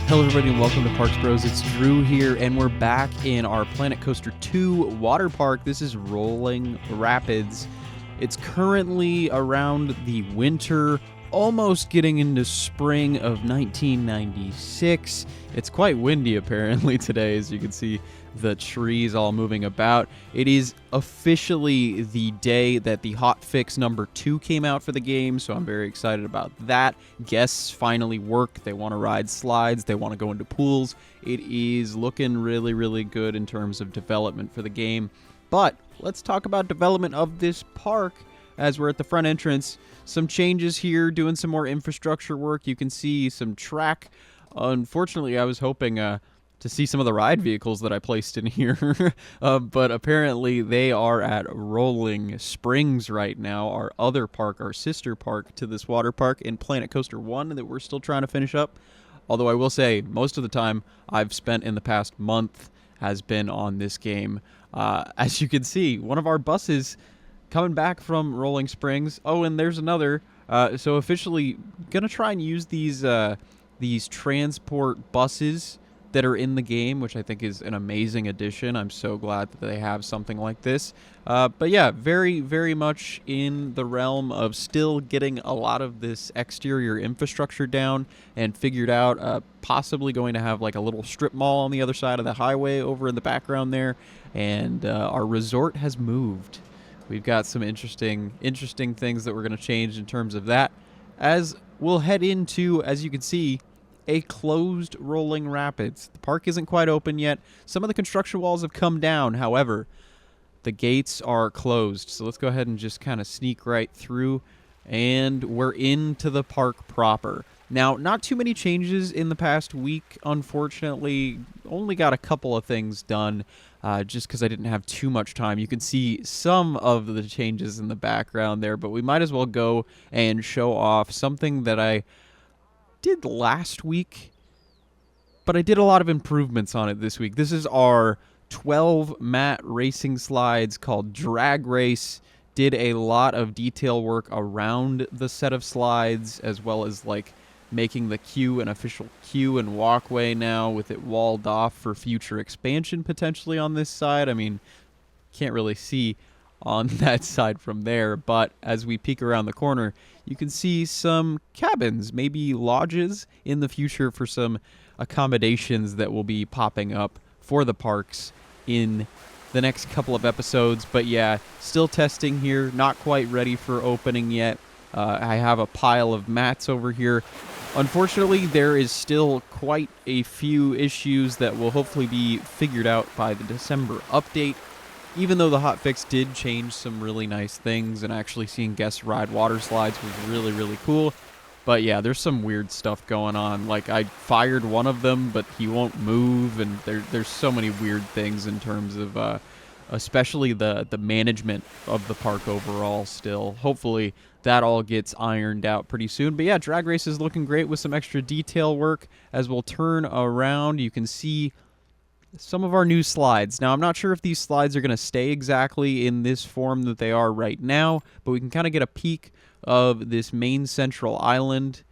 Hello everybody and welcome to Parks Bros. It's Drew here and we're back in our Planet Coaster 2 water park. This is Rolling Rapids. It's currently around the winter, almost getting into spring of 1996. It's quite windy apparently today, as you can see the trees all moving about. It is officially the day that the hotfix number 2 came out for the game, so I'm very excited about that. Guests finally work. They want to ride slides. They want to go into pools. It is looking really, really good in terms of development for the game. But let's talk about development of this park as we're at the front entrance. Some changes here, doing some more infrastructure work. You can see some track. Unfortunately, I was hoping to see some of the ride vehicles that I placed in here, but apparently they are at Rolling Springs right now, our other park, our sister park to this water park in Planet Coaster 1 that we're still trying to finish up. Although I will say, most of the time I've spent in the past month has been on this game. As you can see, one of our buses coming back from Rolling Springs. Oh, and there's another. So officially gonna try and use these transport buses that are in the game, which I think is an amazing addition. I'm so glad that they have something like this. But yeah, very, very much in the realm of still getting a lot of this exterior infrastructure down and figured out. Possibly going to have like a little strip mall on the other side of the highway over in the background there. And our resort has moved. We've got some interesting things that we're going to change in terms of that. As we'll head into, as you can see, a closed Rolling Rapids. The park isn't quite open yet. Some of the construction walls have come down. However, the gates are closed. So let's go ahead and just kind of sneak right through. And we're into the park proper. Now, not too many changes in the past week, unfortunately. Only got a couple of things done just because I didn't have too much time. You can see some of the changes in the background there, but we might as well go and show off something that I did last week, but I did a lot of improvements on it this week. This is our 12 mat racing slides called Drag Race. Did a lot of detail work around the set of slides, as well as like making the queue an official queue and walkway now with it walled off for future expansion potentially on this side. I mean, can't really see on that side from there, but as we peek around the corner, you can see some cabins, maybe lodges in the future for some accommodations that will be popping up for the parks in the next couple of episodes. But yeah, still testing here, not quite ready for opening yet. I have a pile of mats over here. Unfortunately, there is still quite a few issues that will hopefully be figured out by the December update. Even though the hotfix did change some really nice things, and actually seeing guests ride water slides was really, really cool. But yeah, there's some weird stuff going on. Like, I fired one of them, but he won't move, and there's so many weird things in terms of especially the management of the park overall still. Hopefully that all gets ironed out pretty soon. But yeah, Drag Race is looking great with some extra detail work. As we'll turn around, you can see some of our new slides. Now, I'm not sure if these slides are going to stay exactly in this form that they are right now, but we can kind of get a peek of this main central island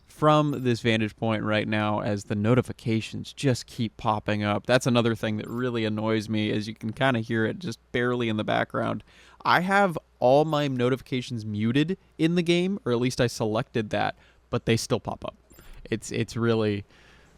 from this vantage point right now as the notifications just keep popping up. That's another thing that really annoys me, as you can kind of hear it just barely in the background. I have all my notifications muted in the game, or at least I selected that, but they still pop up. It's really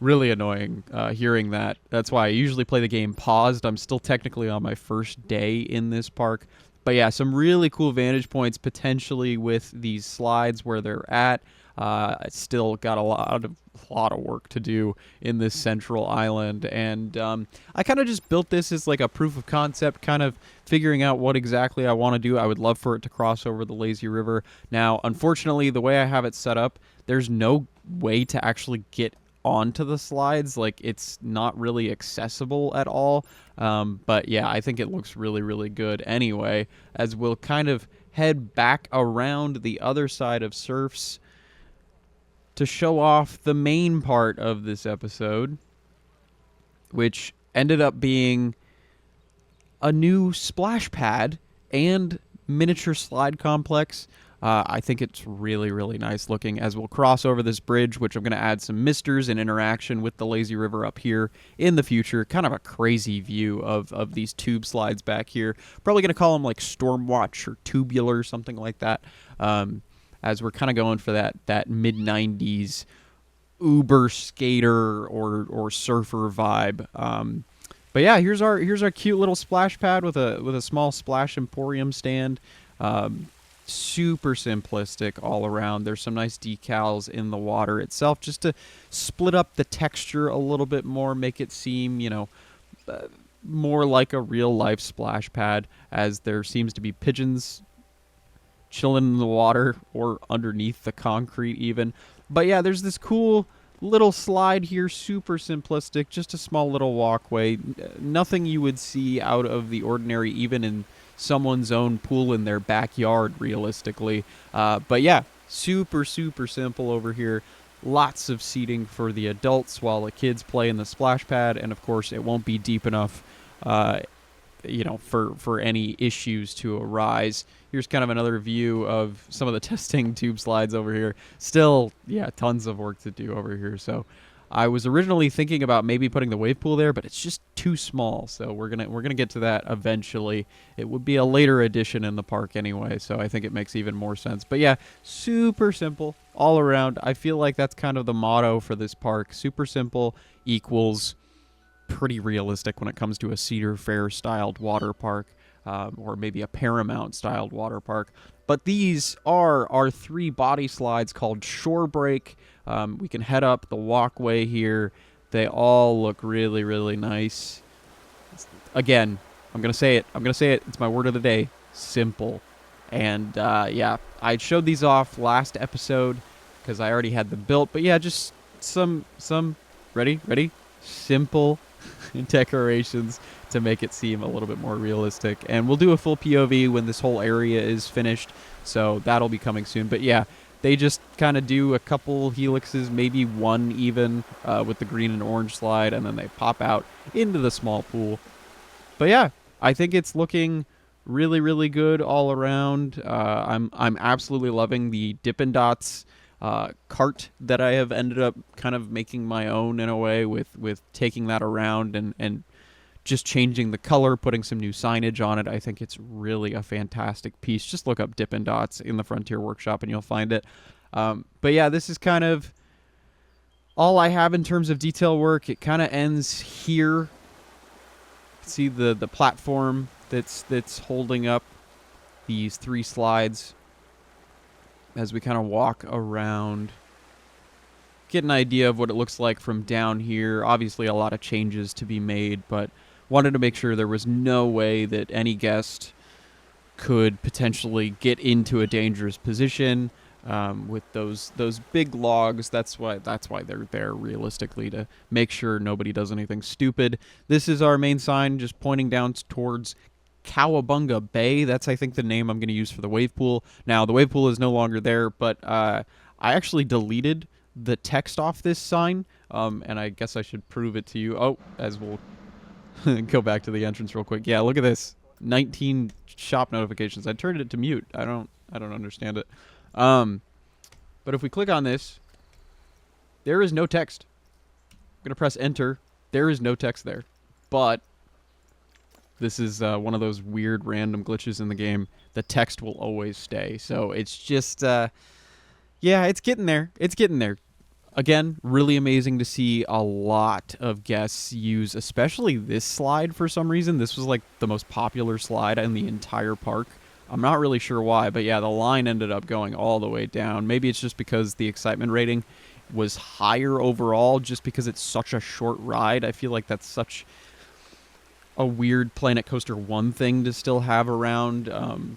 annoying hearing that. That's why I usually play the game paused. I'm still technically on my first day in this park. But yeah, some really cool vantage points potentially with these slides where they're at. I still got a lot of work to do in this central island, and I kind of just built this as like a proof of concept, kind of figuring out what exactly I want to do. I would love for it to cross over the lazy river. Now, unfortunately, the way I have it set up, there's no way to actually get onto the slides. Like, it's not really accessible at all. But yeah, I think it looks really, really good anyway, as we'll kind of head back around the other side of Surfs to show off the main part of this episode, which ended up being a new splash pad and miniature slide complex. I think it's really, really nice looking. As we'll cross over this bridge, which I'm going to add some misters and interaction with the lazy river up here in the future. Kind of a crazy view of these tube slides back here. Probably going to call them like Stormwatch or Tubular, something like that. As we're kind of going for that mid-90s Uber skater or surfer vibe. But yeah, here's our cute little splash pad with a small splash emporium stand. Super simplistic all around. There's some nice decals in the water itself just to split up the texture a little bit more, make it seem, more like a real life splash pad, as there seems to be pigeons chilling in the water or underneath the concrete even. But yeah, there's this cool little slide here, super simplistic, just a small little walkway. Nothing you would see out of the ordinary, even in someone's own pool in their backyard, realistically. But yeah, super, super simple over here. Lots of seating for the adults while the kids play in the splash pad, and of course it won't be deep enough for any issues to arise. Here's kind of another view of some of the testing tube slides over here. Still, yeah, tons of work to do over here. So I was originally thinking about maybe putting the wave pool there, but it's just too small. So we're gonna get to that eventually. It would be a later addition in the park anyway, so I think it makes even more sense. But yeah, super simple all around. I feel like that's kind of the motto for this park. Super simple equals pretty realistic when it comes to a Cedar Fair styled water park, or maybe a Paramount styled water park. But these are our 3 body slides called Shore Break. We can head up the walkway here. They all look really, really nice. Again, I'm going to say it. It's my word of the day. Simple. And yeah, I showed these off last episode because I already had them built. But yeah, just some ready? Simple decorations to make it seem a little bit more realistic. And we'll do a full POV when this whole area is finished, so that'll be coming soon. But yeah, they just kind of do a couple helixes, maybe one even, with the green and orange slide, and then they pop out into the small pool. But yeah, I think it's looking really, really good all around. I'm absolutely loving the Dippin' Dots cart that I have ended up kind of making my own in a way, with taking that around and just changing the color, putting some new signage on it. I think it's really a fantastic piece. Just look up Dippin' Dots in the Frontier Workshop and you'll find it. But yeah, this is kind of all I have in terms of detail work. It kind of ends here. See the platform that's holding up these 3 slides as we kind of walk around. Get an idea of what it looks like from down here. Obviously a lot of changes to be made, but wanted to make sure there was no way that any guest could potentially get into a dangerous position with those big logs. That's why they're there, realistically, to make sure nobody does anything stupid. This is our main sign, just pointing down towards Cowabunga Bay. That's, I think, the name I'm going to use for the wave pool. Now, the wave pool is no longer there, but I actually deleted the text off this sign, and I guess I should prove it to you. Oh, as we'll go back to the entrance real quick. Yeah, look at this. 19 shop notifications. I turned it to mute. I don't understand it. But if we click on this, there is no text. I'm going to press enter. There is no text there. But this is one of those weird random glitches in the game. The text will always stay. So it's just, yeah, it's getting there. It's getting there. Again, really amazing to see a lot of guests use, especially this slide for some reason. This was like the most popular slide in the entire park. I'm not really sure why, but yeah, the line ended up going all the way down. Maybe it's just because the excitement rating was higher overall, just because it's such a short ride. I feel like that's such a weird Planet Coaster 1 thing to still have around,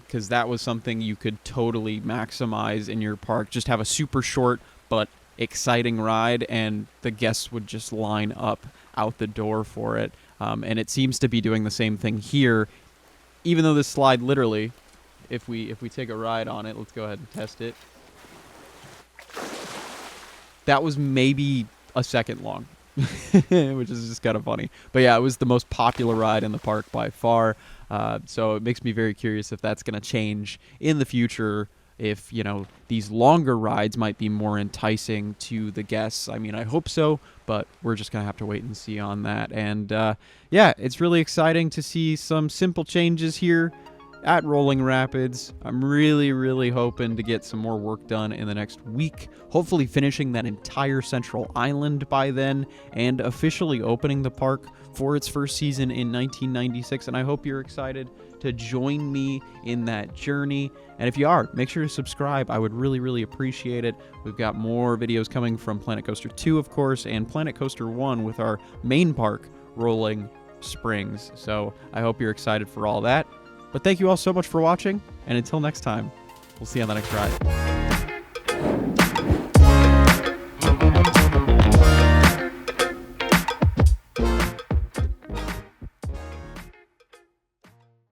because that was something you could totally maximize in your park. Just have a super short but exciting ride, and the guests would just line up out the door for it. And it seems to be doing the same thing here, even though this slide literally, if we take a ride on it, let's go ahead and test it. That was maybe a second long, which is just kind of funny. But yeah, it was the most popular ride in the park by far. So it makes me very curious if that's going to change in the future, if, you know, these longer rides might be more enticing to the guests. I mean, I hope so, but we're just going to have to wait and see on that. And yeah, it's really exciting to see some simple changes here at Rolling Rapids. I'm really hoping to get some more work done in the next week, hopefully finishing that entire central island by then and officially opening the park for its first season in 1996. And I hope you're excited to join me in that journey. And if you are, make sure to subscribe. I would really appreciate it. We've got more videos coming from Planet Coaster 2, of course, and Planet Coaster 1 with our main park, Rolling Springs. So I hope you're excited for all that. But thank you all so much for watching, and until next time, we'll see you on the next ride.